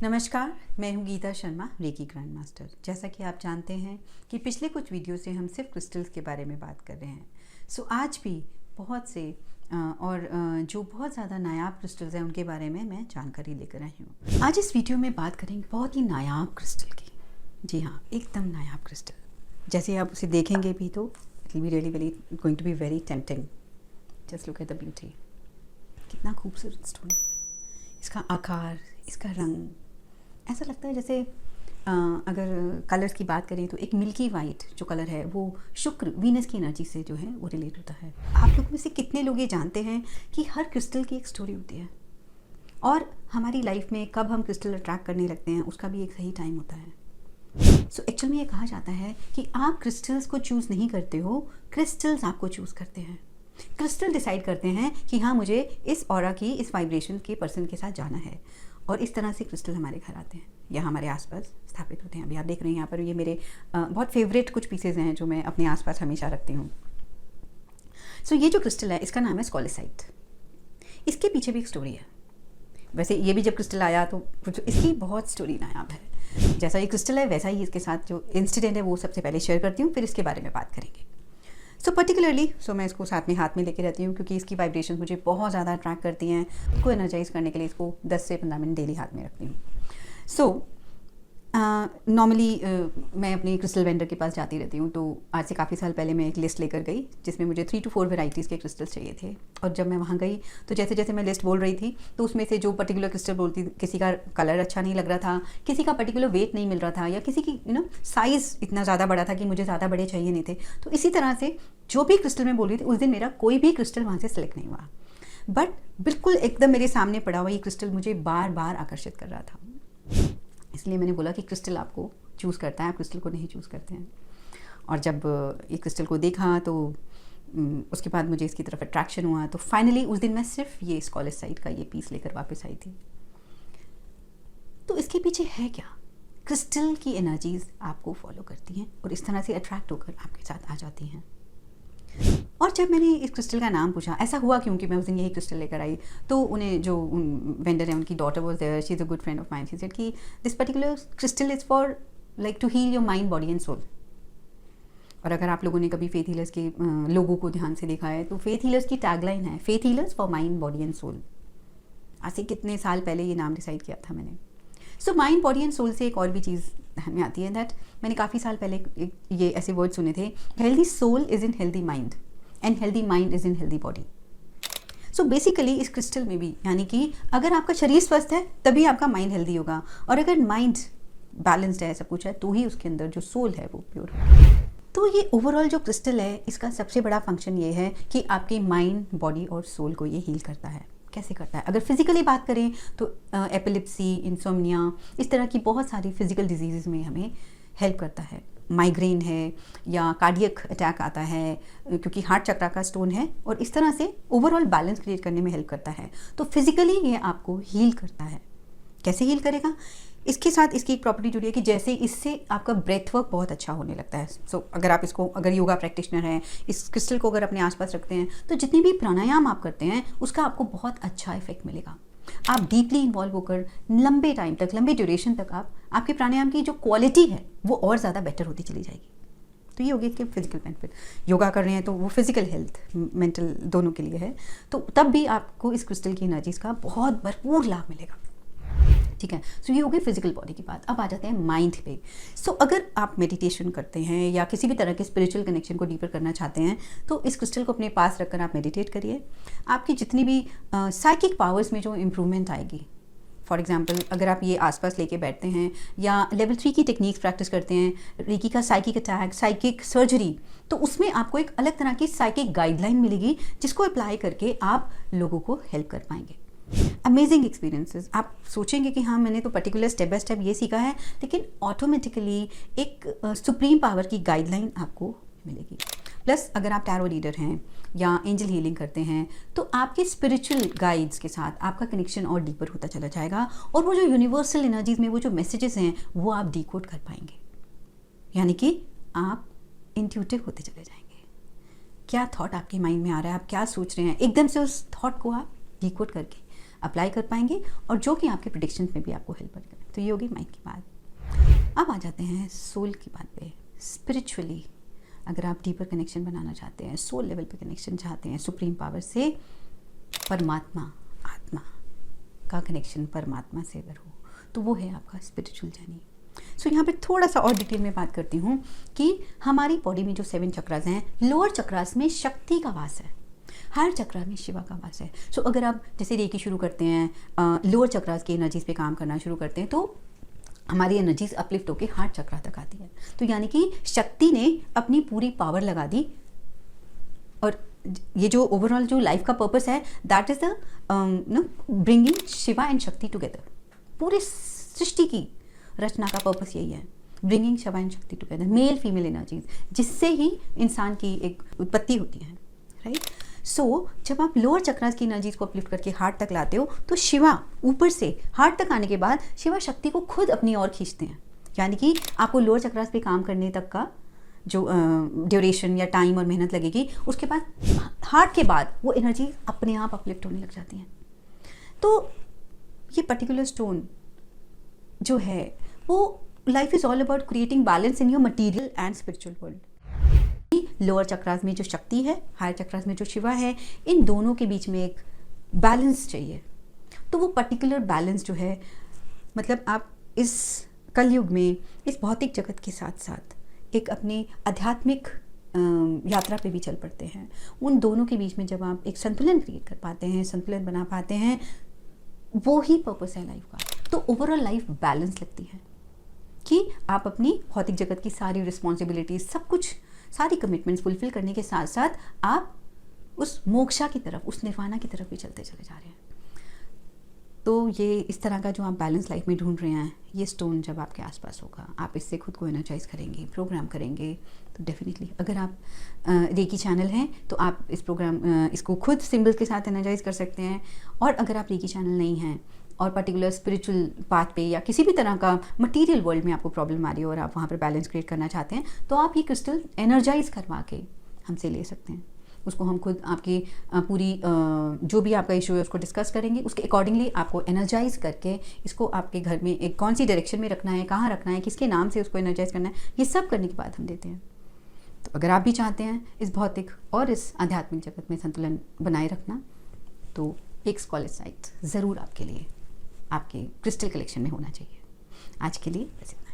नमस्कार, मैं हूं Geeta Sharma, reiki grand master. जैसा कि आप जानते हैं कि पिछले कुछ वीडियो से हम सिर्फ क्रिस्टल्स के बारे में बात कर रहे हैं। आज भी बहुत से जो बहुत ज़्यादा नायाब क्रिस्टल्स हैं उनके बारे में मैं जानकारी लेकर आई हूँ। आज इस वीडियो में बात करेंगे बहुत ही नायाब क्रिस्टल की। जी हाँ, एकदम नायाब क्रिस्टल। जैसे आप उसे देखेंगे भी तो it will be really going to be very tempting. Just look at the beauty. कितना खूबसूरत स्टोन है। इसका आकार, इसका रंग ऐसा लगता है जैसे अगर कलर्स की बात करें तो एक मिल्की वाइट जो कलर है वो शुक्र वीनस की एनर्जी से जो है वो रिलेट होता है। आप लोगों में से कितने लोग ये जानते हैं कि हर क्रिस्टल की एक स्टोरी होती है और हमारी लाइफ में कब हम क्रिस्टल अट्रैक्ट करने लगते हैं उसका भी एक सही टाइम होता है। एक्चुअल में ये कहा जाता है कि आप क्रिस्टल्स को चूज़ नहीं करते हो, क्रिस्टल्स आपको चूज़ करते हैं। क्रिस्टल डिसाइड करते हैं कि हाँ, मुझे इस ऑरा की, इस वाइब्रेशन के पर्सन के साथ जाना है और इस तरह से क्रिस्टल हमारे घर आते हैं या हमारे आसपास स्थापित होते हैं। अभी आप देख रहे हैं यहाँ पर ये मेरे बहुत फेवरेट कुछ पीसेज हैं जो मैं अपने आसपास हमेशा रखती हूँ। ये जो क्रिस्टल है इसका नाम है स्कॉलेसाइट। इसके पीछे भी एक स्टोरी है। वैसे ये भी जब क्रिस्टल आया तो इसकी बहुत स्टोरी नायाब है। जैसा ये क्रिस्टल है वैसा ही इसके साथ जो इंसिडेंट है वो सबसे पहले शेयर करती हूँ, फिर इसके बारे में बात करेंगे। पर्टिकुलरली मैं इसको साथ में हाथ में लेके रहती हूँ क्योंकि इसकी वाइब्रेशन मुझे बहुत ज़्यादा अट्रैक्ट करती हैं। इसको एनर्जाइज करने के लिए इसको 10 से 15 मिनट डेली हाथ में रखती हूँ। नॉर्मली मैं अपने क्रिस्टल वेंडर के पास जाती रहती हूँ। तो आज से काफ़ी साल पहले मैं एक लिस्ट लेकर गई जिसमें मुझे 3 to 4 वेराइटीज़ के क्रिस्टल्स चाहिए थे। और जब मैं वहाँ गई तो जैसे जैसे मैं लिस्ट बोल रही थी तो उसमें से जो पर्टिकुलर क्रिस्टल बोलती, किसी का कलर अच्छा नहीं लग रहा था, किसी का पर्टिकुलर वेट नहीं मिल रहा था, या किसी की साइज़ इतना ज़्यादा बड़ा था कि मुझे ज़्यादा बड़े चाहिए नहीं थे। तो इसी तरह से जो भी क्रिस्टल मैं बोल रही थी उस दिन मेरा कोई भी क्रिस्टल वहाँ से सेलेक्ट नहीं हुआ। बट बिल्कुल एकदम मेरे सामने पड़ा हुआ ये क्रिस्टल मुझे बार बार आकर्षित कर रहा था। इसलिए मैंने बोला कि क्रिस्टल आपको चूज़ करता है, आप क्रिस्टल को नहीं चूज़ करते हैं। और जब ये क्रिस्टल को देखा तो उसके बाद मुझे इसकी तरफ अट्रैक्शन हुआ। तो फाइनली उस दिन मैं सिर्फ ये स्कॉलेसाइट का ये पीस लेकर वापस आई थी। तो इसके पीछे है क्या? क्रिस्टल की एनर्जीज आपको फॉलो करती हैं और इस तरह से अट्रैक्ट होकर आपके साथ आ जाती हैं। और जब मैंने इस क्रिस्टल का नाम पूछा, ऐसा हुआ क्योंकि मैं उस दिन यही क्रिस्टल लेकर आई, तो उन्हें जो वेंडर है उनकी daughter was there, she is a good friend of mine, she said कि this particular crystal is for like to heal your mind, body and soul. और अगर आप लोगों ने कभी फेथ हीलर्स के लोगों को ध्यान से देखा है तो फेथ हीलर्स की टैगलाइन है, faith healers for mind, body and soul. आज से कितने साल पहले ये नाम डिसाइड किया था मैंने। माइंड, बॉडी एंड सोल से एक और भी चीज़ ध्यान में आती है दैट मैंने काफ़ी साल पहले ये ऐसे वर्ड सुने थे, healthy soul is in healthy mind and healthy mind is in healthy body. Basically इस क्रिस्टल में भी, यानी कि अगर आपका शरीर स्वस्थ है तभी आपका माइंड हेल्दी होगा, और अगर माइंड बैलेंस्ड है, सब कुछ है, तो ही उसके अंदर जो सोल है वो प्योर है। तो ये ओवरऑल जो क्रिस्टल है इसका सबसे बड़ा फंक्शन ये है कि आपकी माइंड, बॉडी और सोल को ये हील करता है। कैसे करता है? अगर फिजिकली बात करें तो एपिलेप्सी, इंसोम्निया, इस तरह की बहुत सारी फिजिकल डिजीज़ में हमें हेल्प करता है। माइग्रेन है या कार्डियक अटैक आता है क्योंकि हार्ट चक्रा का स्टोन है, और इस तरह से ओवरऑल बैलेंस क्रिएट करने में हेल्प करता है। तो फिजिकली ये आपको हील करता है। कैसे हील करेगा? इसके साथ इसकी एक प्रॉपर्टी जुड़ी है कि जैसे इससे आपका ब्रेथ वर्क बहुत अच्छा होने लगता है। अगर आप इसको, अगर योगा प्रैक्टिशनर हैं, इस क्रिस्टल को अगर अपने आसपास रखते हैं तो जितने भी प्राणायाम आप करते हैं उसका आपको बहुत अच्छा इफेक्ट मिलेगा। आप डीपली इन्वॉल्व होकर लंबे टाइम तक, लंबे ड्यूरेशन तक आपके प्राणायाम की जो क्वालिटी है वो और ज़्यादा बेटर होती चली जाएगी। तो ये हो गया कि फिजिकल बेनिफिट। योगा कर रहे हैं तो वो फिजिकल हेल्थ, मेंटल दोनों के लिए है, तो तब भी आपको इस क्रिस्टल की एनर्जीज का बहुत भरपूर लाभ मिलेगा। ठीक है, ये हो गई फिजिकल बॉडी की बात। अब आ जाते हैं माइंड पे। अगर आप मेडिटेशन करते हैं या किसी भी तरह के स्पिरिचुअल कनेक्शन को डीपर करना चाहते हैं तो इस क्रिस्टल को अपने पास रखकर आप मेडिटेट करिए। आपकी जितनी भी साइकिक पावर्स में जो इम्प्रूवमेंट आएगी, फॉर एग्जाम्पल अगर आप ये आसपास लेके बैठते हैं या लेवल 3 की टेक्निक्स प्रैक्टिस करते हैं, रेकी का साइकिक अटैक, साइकिक सर्जरी, तो उसमें आपको एक अलग तरह की साइकिक गाइडलाइन मिलेगी जिसको अप्लाई करके आप लोगों को हेल्प कर पाएंगे। Amazing experiences. आप सोचेंगे कि हाँ, मैंने तो पर्टिकुलर स्टेप बाय स्टेप ये सीखा है, लेकिन ऑटोमेटिकली एक सुप्रीम पावर की गाइडलाइन आपको मिलेगी। प्लस अगर आप टैरो रीडर हैं या एंजल हीलिंग करते हैं तो आपके स्पिरिचुअल गाइड्स के साथ आपका कनेक्शन और डीपर होता चला जाएगा, और वो जो यूनिवर्सल एनर्जीज में वो जो मैसेजेस हैं वो आप डिकोड कर पाएंगे। यानी कि आप इंट्यूटिव होते चले जाएंगे। क्या थॉट आपके माइंड में आ रहा है, आप क्या सोच रहे हैं, एकदम से उस थॉट को आप डिकोड करके अप्लाई कर पाएंगे और जो कि आपके प्रेडिक्शन में भी आपको हेल्प करेगा। तो ये होगी माइंड की बात। अब आ जाते हैं सोल की बात पे। स्पिरिचुअली अगर आप डीपर कनेक्शन बनाना चाहते हैं, सोल लेवल पे कनेक्शन चाहते हैं सुप्रीम पावर से, परमात्मा, आत्मा का कनेक्शन परमात्मा से अगर हो तो वो है आपका स्पिरिचुअल जर्नी। सो यहाँ पे थोड़ा सा और डिटेल में बात करती हूँ कि हमारी बॉडी में जो 7 चक्रास हैं, लोअर चक्रास में शक्ति का वास है, हायर चक्रा में शिवा का वास है। सो अगर आप जैसे रेकी शुरू करते हैं, लोअर चक्रास की एनर्जीज पे काम करना शुरू करते हैं तो हमारी एनर्जीज अपलिफ्ट होकर हार्ट चक्रा तक आती है। तो यानी कि शक्ति ने अपनी पूरी पावर लगा दी और ये जो ओवरऑल जो लाइफ का पर्पस है, that is the bringing Shiva and शक्ति टुगेदर। पूरे सृष्टि की रचना का पर्पस यही है, ब्रिंगिंग शिवा एंड शक्ति टुगेदर, मेल फीमेल एनर्जीज, जिससे ही इंसान की एक उत्पत्ति होती है, राइट। सो जब आप लोअर चक्रास की एनर्जीज को अपलिफ्ट करके हार्ट तक लाते हो तो शिवा ऊपर से हार्ट तक आने के बाद शिवा शक्ति को खुद अपनी ओर खींचते हैं। यानी कि आपको लोअर चक्रास पे काम करने तक का जो ड्यूरेशन या टाइम और मेहनत लगेगी, उसके बाद हार्ट के बाद वो एनर्जी अपने आप अपलिफ्ट होने लग जाती है। तो ये पर्टिकुलर स्टोन जो है वो life is all about creating balance in your material and spiritual world. Lower chakras में जो शक्ति है, हायर चक्रास में जो शिवा है, इन दोनों के बीच में एक बैलेंस चाहिए। तो वो पर्टिकुलर बैलेंस जो है, मतलब आप इस कलयुग में इस भौतिक जगत के साथ साथ एक अपनी आध्यात्मिक यात्रा पे भी चल पड़ते हैं। उन दोनों के बीच में जब आप एक संतुलन क्रिएट कर पाते हैं, संतुलन बना पाते हैं, वो ही पर्पस है लाइफ का। तो ओवरऑल लाइफ बैलेंस लगती है कि आप अपनी भौतिक जगत की सारी रिस्पॉन्सिबिलिटीज, सब कुछ, सारी कमिटमेंट्स फुलफिल करने के साथ साथ आप उस मोक्षा की तरफ, उस निर्वाणा की तरफ भी चलते चले जा रहे हैं। तो ये इस तरह का जो आप बैलेंस लाइफ में ढूंढ रहे हैं, ये स्टोन जब आपके आसपास होगा, आप इससे खुद को एनर्जाइज करेंगे, प्रोग्राम करेंगे, तो डेफिनेटली अगर आप रेकी चैनल हैं तो आप इसको खुद सिंबल्स के साथ एनर्जाइज कर सकते हैं। और अगर आप रेकी चैनल नहीं हैं और पर्टिकुलर स्पिरिचुअल पाथ पे या किसी भी तरह का मटेरियल वर्ल्ड में आपको प्रॉब्लम आ रही है और आप वहाँ पर बैलेंस क्रिएट करना चाहते हैं, तो आप ये क्रिस्टल एनर्जाइज करवा के हमसे ले सकते हैं। उसको हम खुद आपकी पूरी जो भी आपका इशू है उसको डिस्कस करेंगे, उसके अकॉर्डिंगली आपको एनर्जाइज करके इसको आपके घर में एक कौन सी डायरेक्शन में रखना है, कहाँ रखना है, किसके नाम से उसको एनर्जाइज करना है, ये सब करने के बाद हम देते हैं। तो अगर आप भी चाहते हैं इस भौतिक और इस आध्यात्मिक जगत में संतुलन बनाए रखना, तो एक स्कॉलर साइट ज़रूर आपके लिए आपके क्रिस्टल कलेक्शन में होना चाहिए। आज के लिए बस इतना।